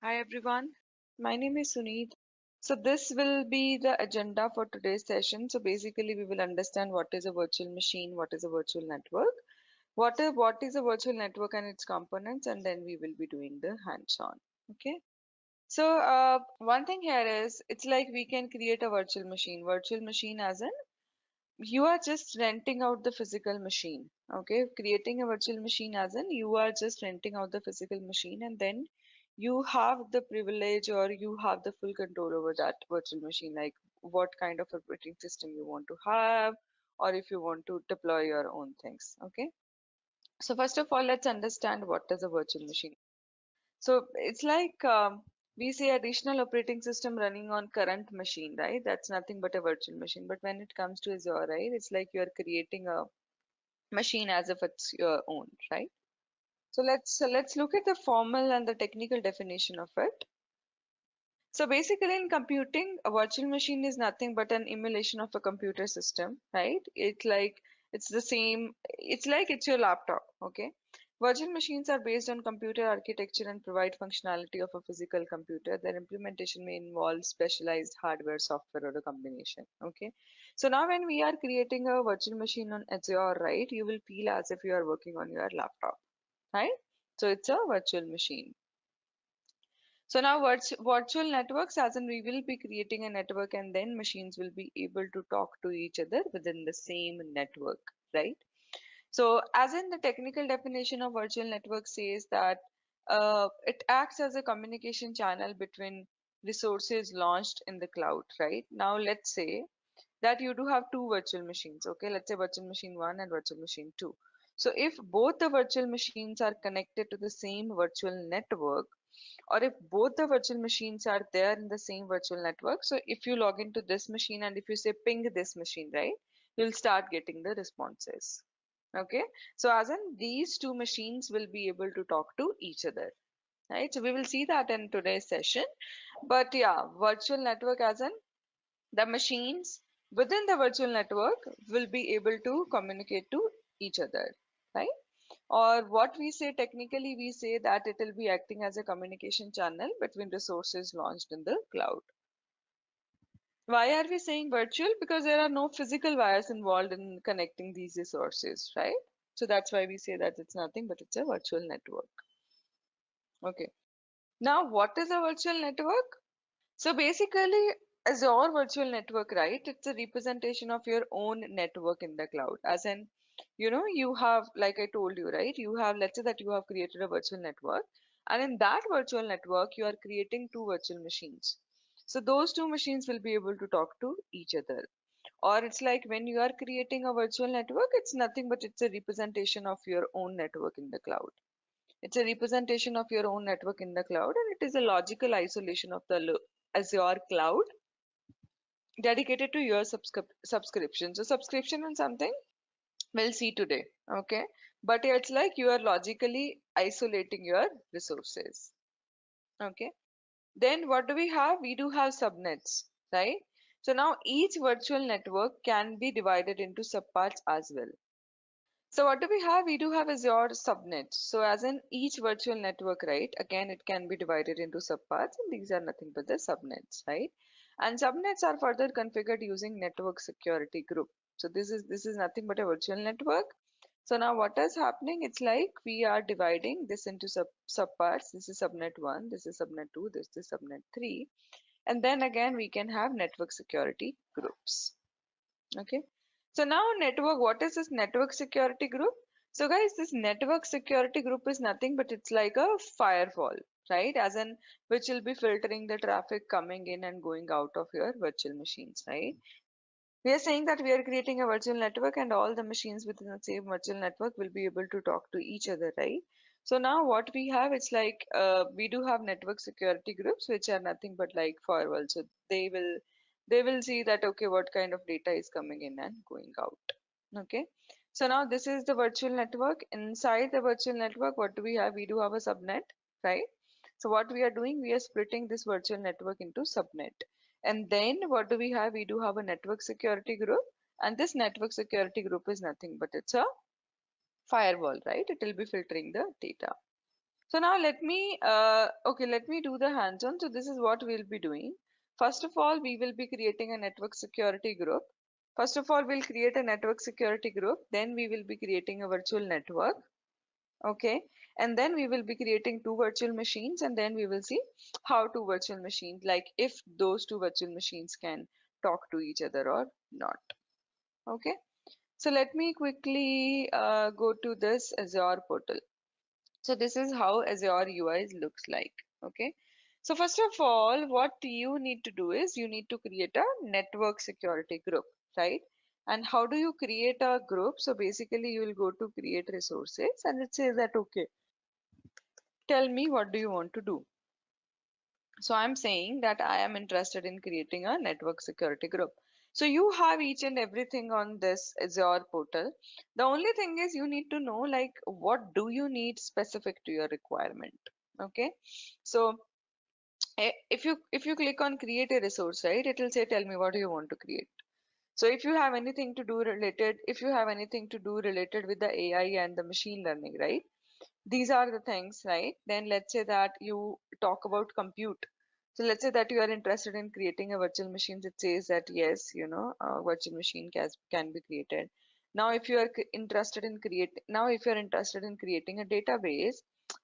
Hi everyone, my name is Suneet. So this will be the agenda for today's session. So basically we will understand what is a virtual machine, what is a virtual network, what is a virtual network and its components, and then we will be doing the hands-on. Okay. So one thing here is it's like we can create a virtual machine. Virtual machine as in you are just renting out the physical machine. Okay, creating a virtual machine as in you are just renting out the physical machine, and then you have the privilege or you have the full control over that virtual machine, like what kind of operating system you want to have, or if you want to deploy your own things. Okay, so first of all, let's understand what is a virtual machine. So it's like we say additional operating system running on current machine, right? That's nothing but a virtual machine. But when it comes to Azure, right, it's like you're creating a machine as if it's your own, right? So let's look at the formal and the technical definition of it. So basically in computing, a virtual machine is nothing but an emulation of a computer system, right? It's the same, it's like it's your laptop, okay? Virtual machines are based on computer architecture and provide functionality of a physical computer. Their implementation may involve specialized hardware, software, or a combination, okay? So now when we are creating a virtual machine on Azure, right, you will feel as if you are working on your laptop, right? So it's a virtual machine. So now virtual networks, as in we will be creating a network and then machines will be able to talk to each other within the same network, right? So as in the technical definition of virtual network says that it acts as a communication channel between resources launched in the cloud, right? Now let's say that you do have two virtual machines, okay? Let's say virtual machine 1 and virtual machine 2. So if both the virtual machines are connected to the same virtual network, or if both the virtual machines are there in the same virtual network, so if you log into this machine and if you say ping this machine, right, you'll start getting the responses. Okay, so as in these two machines will be able to talk to each other, right? So we will see that in today's session. But yeah, virtual network as in the machines within the virtual network will be able to communicate to each other, right? Or what we say technically, we say that it will be acting as a communication channel between resources launched in the cloud. Why are we saying virtual? Because there are no physical wires involved in connecting these resources, right? So that's why we say that it's nothing but it's a virtual network. Okay. Now, what is a virtual network? So basically, Azure Virtual Network, right? It's a representation of your own network in the cloud. As in, you have, like I told you, right? You have, let's say that you have created a virtual network, and in that virtual network, you are creating two virtual machines. So those two machines will be able to talk to each other. Or it's like when you are creating a virtual network, it's nothing but it's a representation of your own network in the cloud. It's a representation of your own network in the cloud, and it is a logical isolation of the Azure cloud dedicated to your subscription. So subscription is something we'll see today, okay? But yeah, it's like you are logically isolating your resources, okay? Then what do we have? We do have subnets, right? So now each virtual network can be divided into subparts as well. So what do we have? We do have Azure subnets. So as in each virtual network, right? Again, it can be divided into subparts, and these are nothing but the subnets, right? And subnets are further configured using network security group. So this is nothing but a virtual network. So now what is happening? It's like we are dividing this into subparts. This is subnet 1, this is subnet 2, this is subnet 3. And then again we can have network security groups. Okay, so now network, what is this network security group? So guys, this network security group is nothing but it's like a firewall, right? As in which will be filtering the traffic coming in and going out of your virtual machines, right? We are saying that we are creating a virtual network and all the machines within the same virtual network will be able to talk to each other, right? So now what we have, it's like we do have network security groups which are nothing but like firewall. So they will see that okay, what kind of data is coming in and going out. Okay. So now this is the virtual network. Inside the virtual network, what do we have? We do have a subnet, right? So what we are doing, we are splitting this virtual network into subnet. And then what do we have? We do have a network security group, and this network security group is nothing but it's a firewall, right? It will be filtering the data. So now let me do the hands-on. So this is what we'll be doing. First of all, we will be creating a network security group. First of all, we'll create a network security group. Then we will be creating a virtual network. Okay, and then we will be creating two virtual machines, and then we will see how two virtual machines, like if those two virtual machines can talk to each other or not. Okay, so let me quickly go to this Azure portal. So this is how Azure UI looks like. Okay, so first of all, what you need to do is you need to create a network security group, right? And how do you create a group? So basically you will go to create resources, and it says that, okay, tell me what do you want to do. So I'm saying that I am interested in creating a network security group. So you have each and everything on this Azure portal. The only thing is you need to know, like, what do you need specific to your requirement. Okay, so if you click on create a resource, right, it will say tell me what do you want to create. So if you have anything to do related, with the AI and the machine learning, right, these are the things, right? Then let's say that you talk about compute. So let's say that you are interested in creating a virtual machine. It says that yes, a virtual machine can be created. Now if you are interested in creating a database,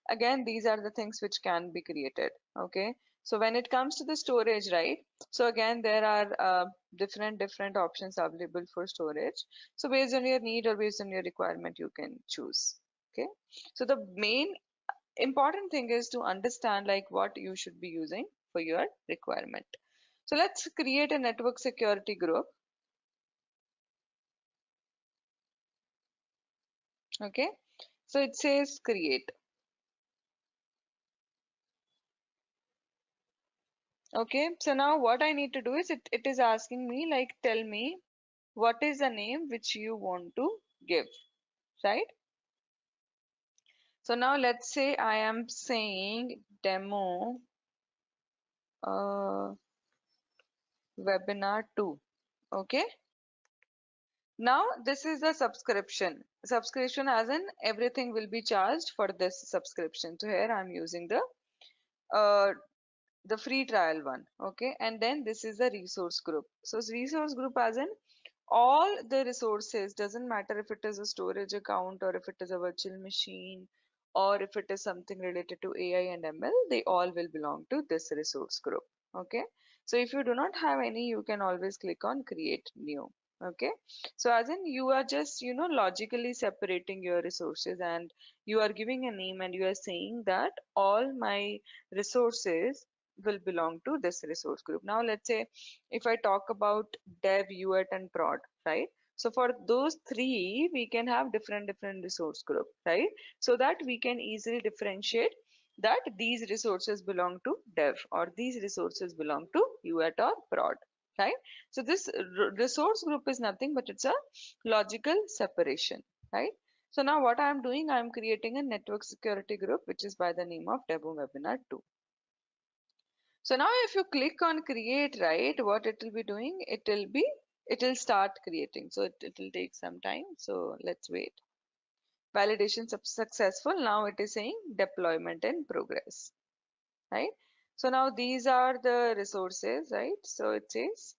again these are the things which can be created. Okay, so when it comes to the storage, right, so again there are different options available for storage. So based on your need or based on your requirement, you can choose. Okay, so the main important thing is to understand like what you should be using for your requirement. So let's create a network security group. Okay, so it says create. Okay, so now what I need to do is it is asking me like tell me what is the name which you want to give, right? So now let's say I am saying demo uh, webinar 2. Okay, now this is the subscription as in everything will be charged for this subscription. So here I'm using uh, the free trial one. Okay, and then this is the resource group. So resource group as in all the resources, doesn't matter if it is a storage account or if it is a virtual machine or if it is something related to AI and ML, they all will belong to this resource group. Okay, so if you do not have any, you can always click on create new. Okay, so as in you are just logically separating your resources, and you are giving a name, and you are saying that all my resources will belong to this resource group. Now let's say if I talk about dev, UAT and prod, right? So for those three, we can have different resource group, right? So that we can easily differentiate that these resources belong to dev or these resources belong to UAT or prod, right? So this resource group is nothing but it's a logical separation, right? So now what I'm doing, I'm creating a network security group, which is by the name of Demo Webinar 2. So now if you click on create, right, what it will be doing, it will start creating. So it will take some time. So let's wait. Validation successful. Now it is saying deployment in progress, right? So now these are the resources, right? So it says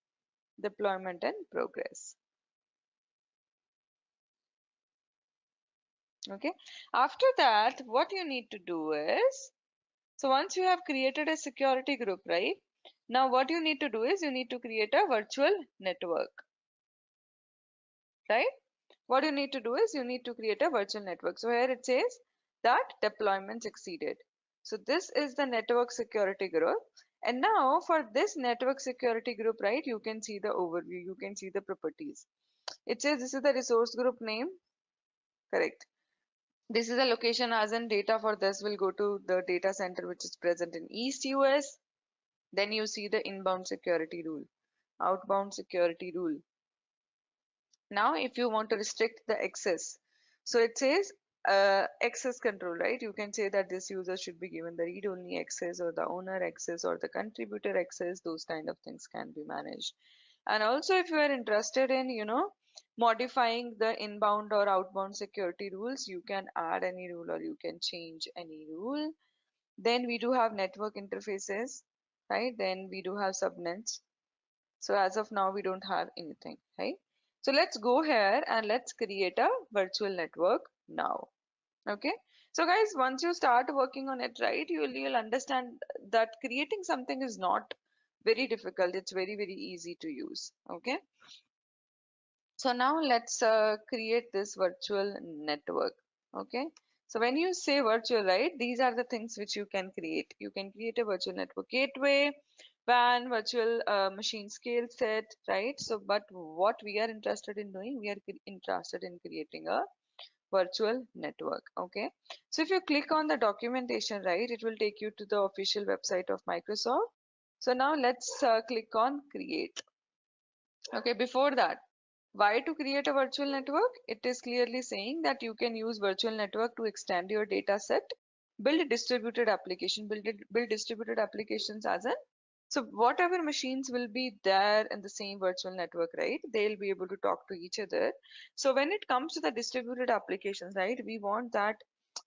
deployment in progress. Okay. After that, what you need to do is, so once you have created a security group, right? Now what you need to do is you need to create a virtual network, right? What you need to do is you need to create a virtual network. So here it says that deployment succeeded. So this is the network security group. And now for this network security group, right, you can see the overview, you can see the properties. It says this is the resource group name, correct. This is the location as in data for this will go to the data center which is present in East US. Then you see the inbound security rule, outbound security rule. Now if you want to restrict the access, so it says access control, right? You can say that this user should be given the read-only access or the owner access or the contributor access. Those kind of things can be managed. And also if you are interested in Modifying the inbound or outbound security rules, you can add any rule or you can change any rule. Then we do have network interfaces, right? Then we do have subnets. So as of now, we don't have anything, right? So let's go here and let's create a virtual network now. Okay. So guys, once you start working on it, right, you'll understand that creating something is not very difficult. It's very easy to use. Okay. So now let's create this virtual network. Okay. So when you say virtual, right, these are the things which you can create. You can create a virtual network gateway, WAN, virtual machine scale set, right? So, but what we are interested in doing, we are interested in creating a virtual network. Okay. So if you click on the documentation, right, it will take you to the official website of Microsoft. So now let's click on create. Okay, before that, why to create a virtual network? It is clearly saying that you can use virtual network to extend your data set, build a distributed application, build distributed applications as an, so whatever machines will be there in the same virtual network, right? They'll be able to talk to each other. So when it comes to the distributed applications, right, we want that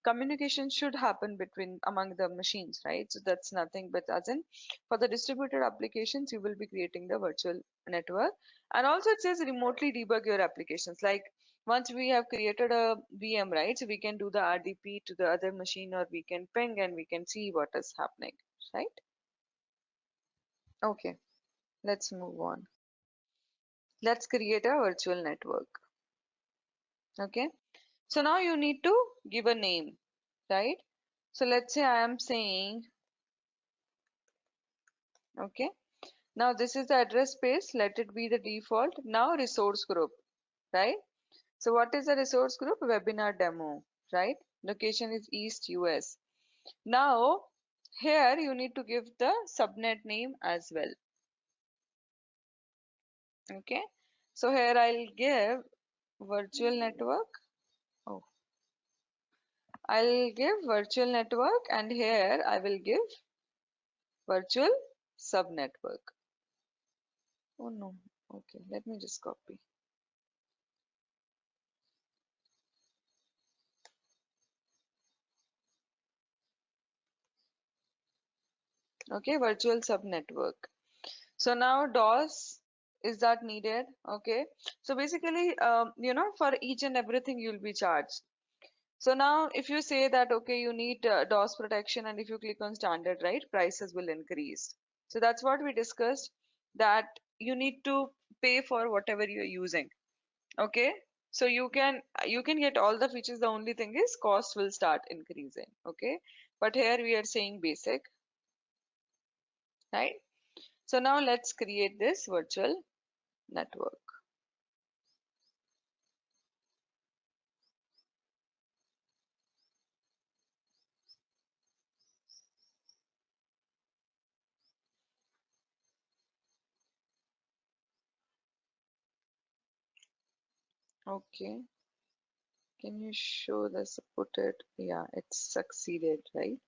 communication should happen between among the machines, right? So that's nothing but as in for the distributed applications, you will be creating the virtual network. And also it says remotely debug your applications. Like once we have created a VM, right? So we can do the RDP to the other machine or we can ping and we can see what is happening, right? Okay, let's move on. Let's create a virtual network. Okay, so now you need to give a name, right? So let's say I am saying, okay, now this is the address space, let it be the default. Now resource group, right? So what is the resource group? Webinar demo, right? Location is East US. Now here you need to give the subnet name as well. Okay, so here I'll give virtual network. Oh, I'll give virtual network and here I will give virtual subnetwork. Oh no. Okay, let me just copy. Okay, virtual subnetwork. So now DOS, is that needed? Okay. So basically, for each and everything you'll be charged. So now if you say that, okay, you need DOS protection and if you click on standard, right, prices will increase. So that's what we discussed, that you need to pay for whatever you're using. Okay. So you can get all the features. The only thing is cost will start increasing. Okay. But here we are saying basic, right? So now let's create this virtual network. Okay. Can you show the supported? Yeah, it's succeeded, right?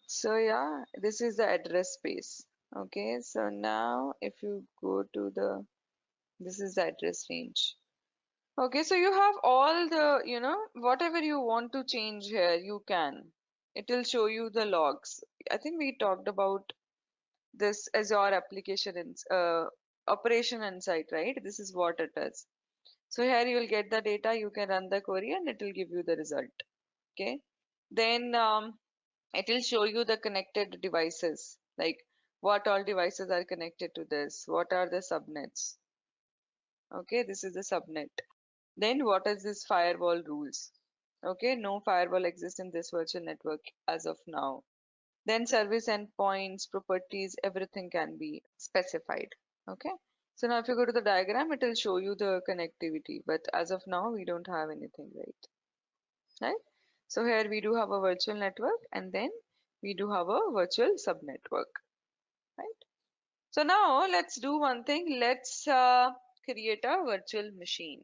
So yeah, this is the address space. Okay, so now if you go to the, this is the address range. Okay, so you have all the, whatever you want to change here, you can. It will show you the logs. I think we talked about this Azure application in operation insight, right? This is what it is. So here you will get the data, you can run the query and it will give you the result. Okay. Then it will show you the connected devices, like what all devices are connected to this, what are the subnets. Okay, this is the subnet. Then what is this firewall rules? Okay, no firewall exists in this virtual network as of now. Then service endpoints, properties, everything can be specified. Okay. So now if you go to the diagram, it will show you the connectivity, but as of now, we don't have anything, right? So here we do have a virtual network and then we do have a virtual subnetwork, right? So now let's do one thing. Let's create a virtual machine.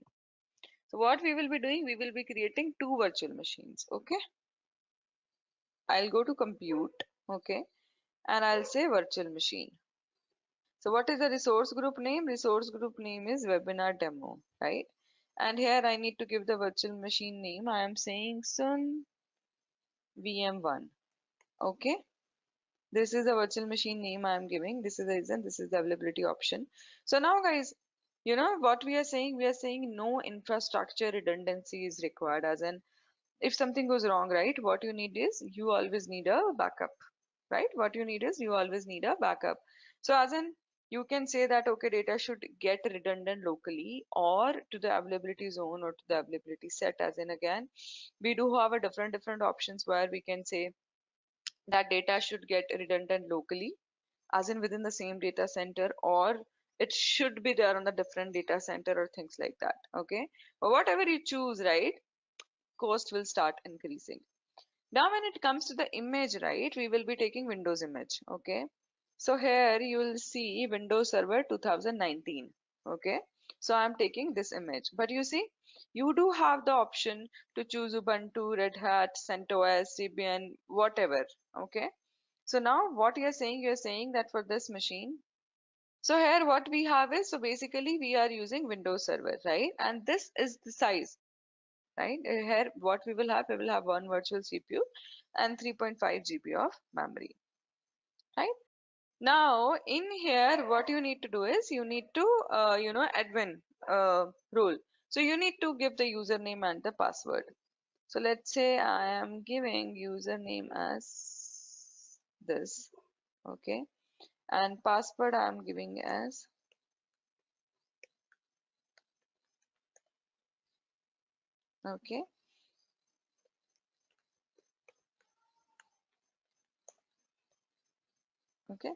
So what we will be doing, we will be creating two virtual machines. Okay. I'll go to compute. Okay. And I'll say virtual machine. So what is the resource group name? Resource group name is webinar demo, right? And here I need to give the virtual machine name. I am saying Sun VM1. Okay. This is the virtual machine name I am giving. This is the reason. This is the availability option. So now guys, you know what we are saying? We are saying no infrastructure redundancy is required, as in if something goes wrong, right, what you need is you always need a backup, right? What you need is you always need a backup. So as in you can say that okay, data should get redundant locally or to the availability zone or to the availability set. As in again, we do have a different options where we can say that data should get redundant locally, as in within the same data center, or it should be there on the different data center or things like that. Okay, but whatever you choose, right, cost will start increasing. Now when it comes to the image, right, we will be taking Windows image. Okay, so here you will see Windows Server 2019. Okay, so I'm taking this image, but you see you do have the option to choose Ubuntu, Red Hat, CentOS, Debian, whatever. Okay, so now what you're saying that for this machine, so here what we have is, so basically we are using Windows Server, right? And this is the size, right? Here what we will have one virtual CPU and 3.5 GB of memory, right? Now in here what you need to do is you need to admin role. So you need to give the username and the password. So let's say I am giving username as this, okay, and password I am giving as, okay, okay.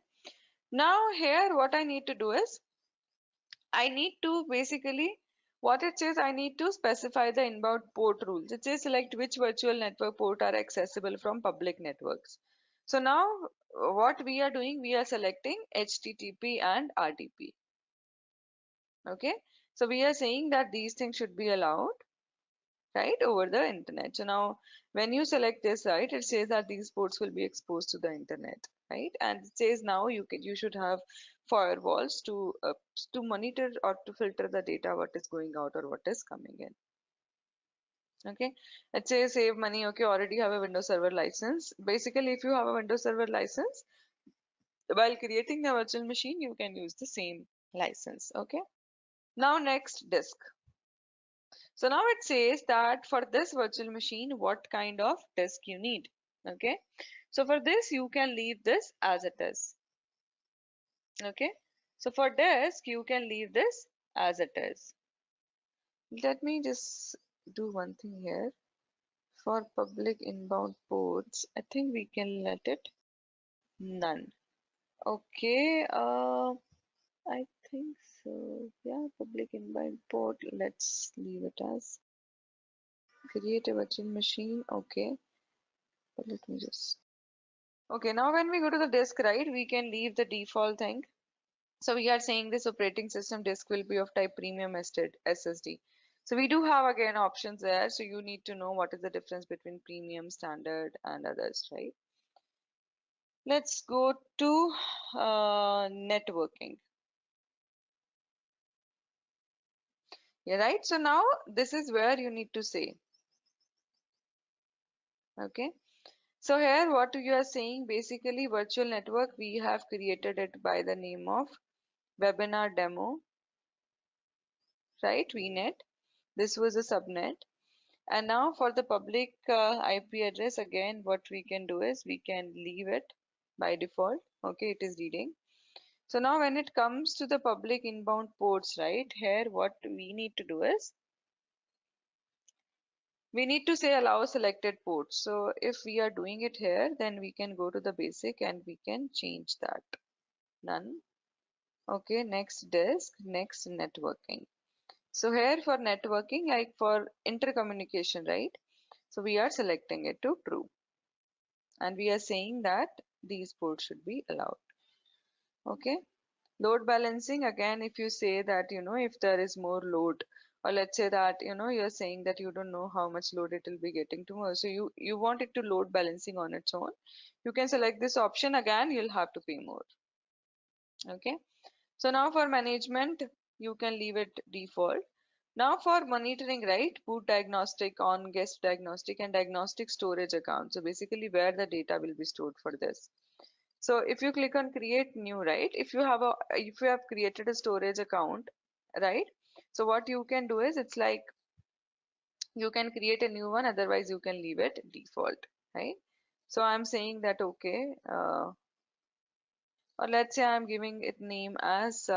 Now here what I need to do is I need to basically, what it says, I need to specify the inbound port rules. It says select which virtual network port are accessible from public networks. So now what we are doing, we are selecting HTTP and RTP. Okay, so we are saying that these things should be allowed, right, over the internet. So now when you select this, right, it says that these ports will be exposed to the internet, right? And it says now you should have firewalls to monitor or to filter the data what is going out or what is coming in. Okay, it says save money. Okay, already have a Windows Server license. Basically if you have a Windows Server license, while creating the virtual machine you can use the same license. Okay, now next, disk. So now it says that for this virtual machine, what kind of disk you need. Okay. So for this, you can leave this as it is. Okay. So for disk, you can leave this as it is. Let me just do one thing here. For public inbound ports, I think we can let it none. Okay. I think so. Yeah, public inbound port. Let's leave it as create a virtual machine. Okay. But let me just. Okay, now when we go to the disk, right, we can leave the default thing. So we are saying this operating system disk will be of type premium SSD. So we do have again options there. So you need to know what is the difference between premium, standard, and others, right? Let's go to networking. Yeah, right. So now this is where you need to say, okay. So here what you are saying, basically virtual network, we have created it by the name of webinar demo, right? VNet. This was a subnet. And now for the public IP address, again, what we can do is we can leave it by default. Okay, it is reading. So now when it comes to the public inbound ports, right, here what we need to do is we need to say allow selected ports. So if we are doing it here, then we can go to the basic and we can change that. None. Okay, next disk, next networking. So here for networking, like for intercommunication, right? So we are selecting it to true. And we are saying that these ports should be allowed. Okay. Load balancing, again, if you say that, if there is more load, or let's say that, you're saying that you don't know how much load it will be getting tomorrow. So you want it to load balancing on its own. You can select this option. Again, you'll have to pay more. Okay. So now for management, you can leave it default. Now for monitoring, right? Boot diagnostic, on guest diagnostic, and diagnostic storage account. So basically where the data will be stored for this. So if you click on create new, right? If you have created a storage account, right? So what you can do is it's like you can create a new one, otherwise you can leave it default, right? So I'm saying that okay, or let's say I'm giving it name as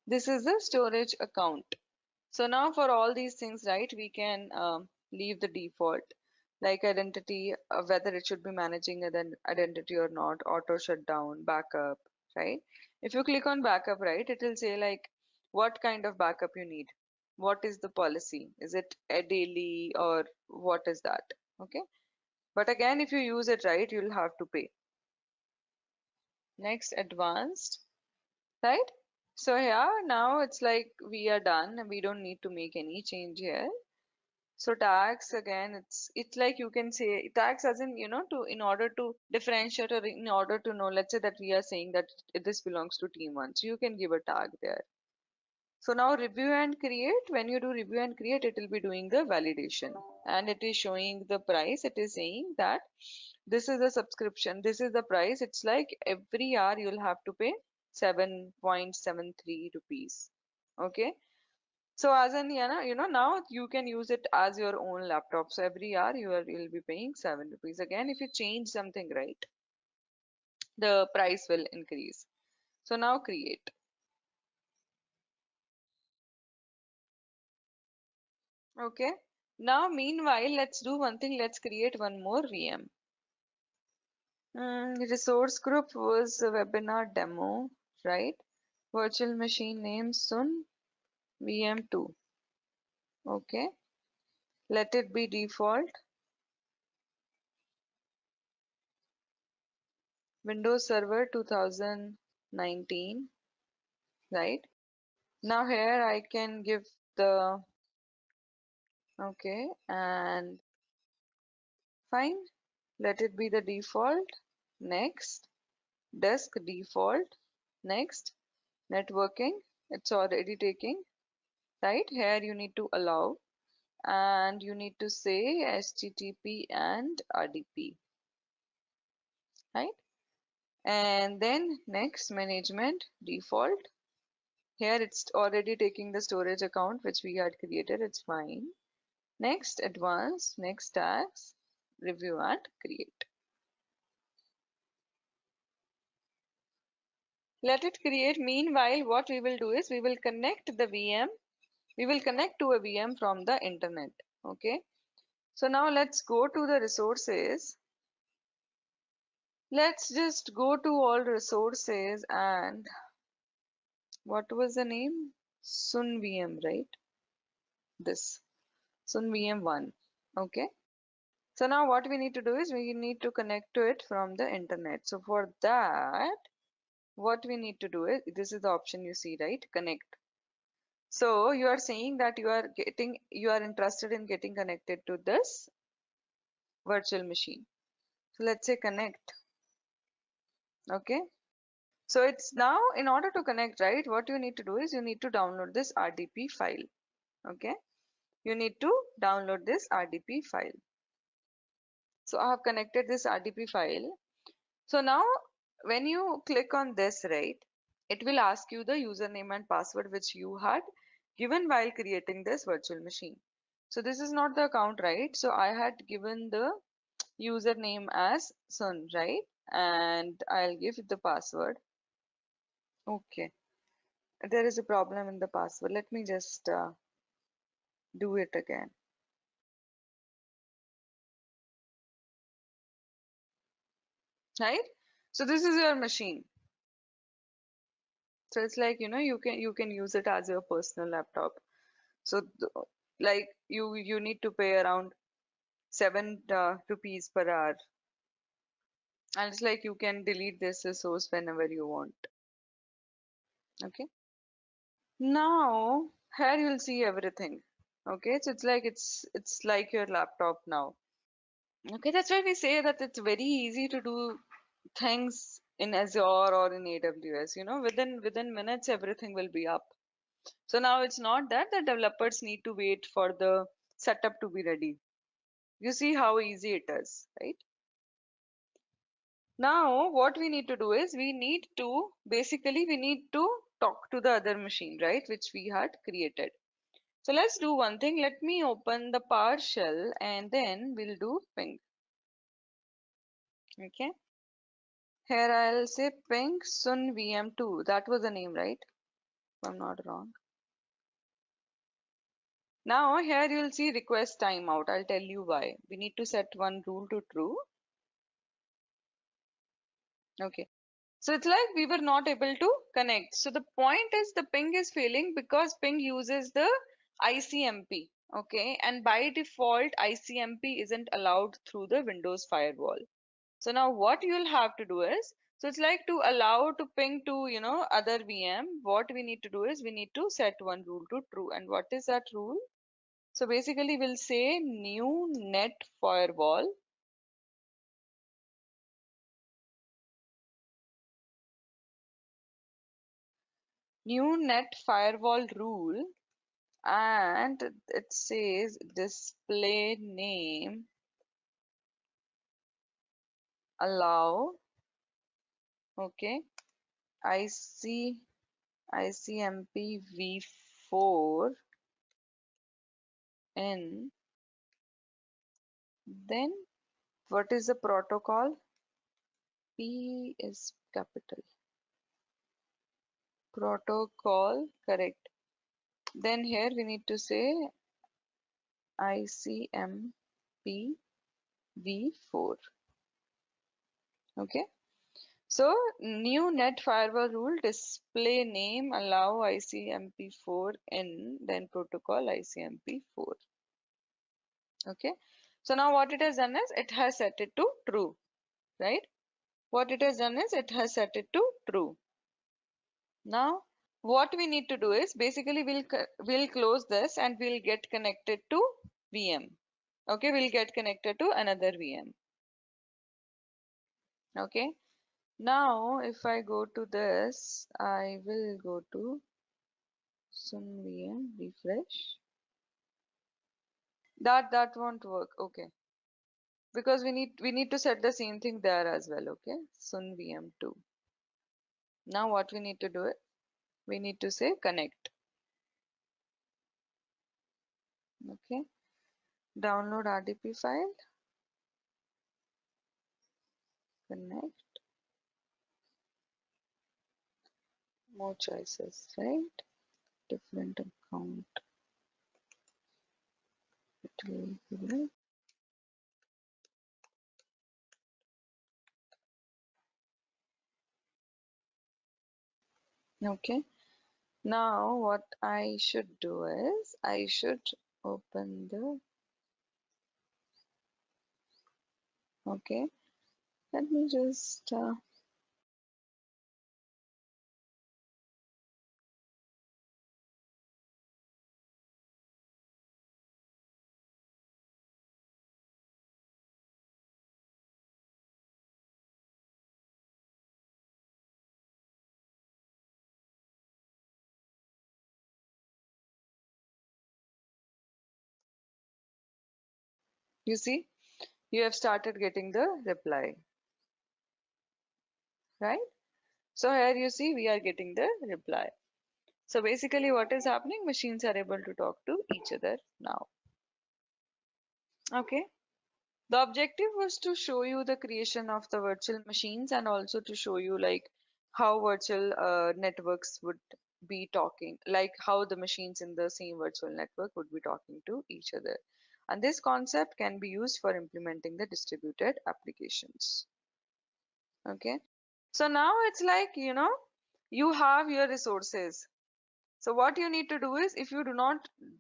this is the storage account. So now for all these things, right, we can leave the default like identity, whether it should be managing an identity or not, auto shutdown, backup, right? If you click on backup, right, it will say like what kind of backup you need. What is the policy? Is it a daily or what is that? Okay. But again, if you use it right, you'll have to pay. Next, advanced, right? So here now it's like we are done and we don't need to make any change here. So tags again, it's like you can say tags as in to in order to differentiate or in order to know, let's say that we are saying that this belongs to team one, so you can give a tag there. So now review and create. When you do review and create, it will be doing the validation and it is showing the price. It is saying that this is the subscription, this is the price. It's like every hour you'll have to pay 7.73 rupees. Okay. So as in, now you can use it as your own laptop. So every hour you'll be paying 7 rupees. Again, if you change something, right, the price will increase. So now create. Okay. Now meanwhile, let's do one thing. Let's create one more VM. Resource group was a webinar demo, right? Virtual machine name soon VM2. Okay. Let it be default. Windows Server 2019, right? Now here I can give the okay and fine. Let it be the default. Next. Desk default. Next. Networking. It's already taking. Right? Here you need to allow and you need to say HTTP and RDP. Right? And then next management default. Here it's already taking the storage account which we had created. It's fine. Next, advanced, next tags, review and create. Let it create. Meanwhile, what we will do is we will connect the VM. We will connect to a VM from the internet. Okay. So now let's go to the resources. Let's just go to all resources and what was the name? Sun VM, right? This Sun VM1. Okay. So now what we need to do is we need to connect to it from the internet. So for that, what we need to do is this is the option you see, right? Connect. So you are saying that you are interested in getting connected to this virtual machine. So let's say connect. Okay. So it's now in order to connect, right? What you need to do is you need to download this RDP file. Okay. You need to download this RDP file. So I have connected this RDP file. So now when you click on this, right, it will ask you the username and password which you had given while creating this virtual machine. So this is not the account, right? So I had given the username as Sun, right? And I'll give the password. Okay, there is a problem in the password. Let me just do it again. Right? So this is your machine. So it's like, you can use it as your personal laptop. So like you need to pay around 7 rupees per hour, and it's like you can delete this resource whenever you want. Okay. Now here you'll see everything. Okay, so it's like your laptop now. Okay, that's why we say that it's very easy to do things in Azure or in AWS. Within minutes everything will be up. So now it's not that the developers need to wait for the setup to be ready. You see how easy it is, right? Now what we need to do is we need to talk to the other machine, right, which we had created. So let's do one thing. Let me open the PowerShell and then we'll do ping. Okay. Here I'll say ping sun VM2. That was the name, right? If I'm not wrong. Now here you'll see request timeout. I'll tell you why. We need to set one rule to true. Okay. So it's like we were not able to connect. So the point is the ping is failing because ping uses the ICMP. Okay. And by default, ICMP isn't allowed through the Windows firewall. So now what you'll have to do is, so it's like to allow to ping to, other VM, what we need to do is we need to set one rule to true. And what is that rule? So basically we'll say new net firewall. New net firewall rule, and it says display name allow, okay, ICMP v4 in, then what is the protocol? P is capital. Protocol, correct. Then here we need to say ICMP v4. Okay. So new net firewall rule display name allow ICMP4 in, then protocol ICMP4. Okay. So now what it has done is it has set it to true, right? What it has done is it has set it to true. Now what we need to do is basically we'll close this and we'll get connected to VM. Okay, we'll get connected to another VM. Okay. Now if I go to this, I will go to some VM, refresh. That won't work. Okay. Because we need to set the same thing there as well. Okay. Sun VM2. Now what we need to do it? We need to say connect. Okay. Download RDP file. Connect. More choices, right? Different account. It will be like, okay. Now what I should do is I should open the, okay. Let me just you see, you have started getting the reply, right? So here you see we are getting the reply. So basically what is happening? Machines are able to talk to each other now. Okay. The objective was to show you the creation of the virtual machines and also to show you like how virtual networks would be talking, like how the machines in the same virtual network would be talking to each other. And this concept can be used for implementing the distributed applications. Okay. So now it's like, you have your resources. So what you need to do is if you do not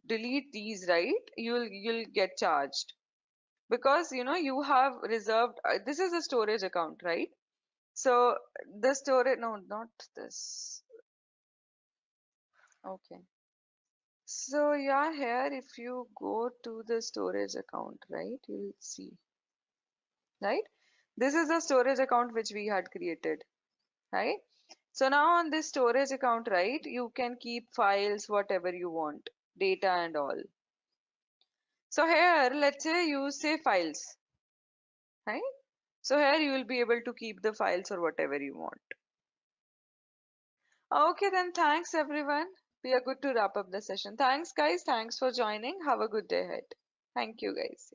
delete these, right, you'll get charged because you have reserved this is a storage account, right? So the storage, no, not this. Okay. So yeah, here if you go to the storage account, right, you'll see, right? This is the storage account which we had created. right? So now on this storage account, right, you can keep files, whatever you want, data and all. So here, let's say you say files, right? So here you will be able to keep the files or whatever you want. Okay, then thanks everyone. We are good to wrap up the session. Thanks guys. Thanks for joining. Have a good day ahead. Thank you guys.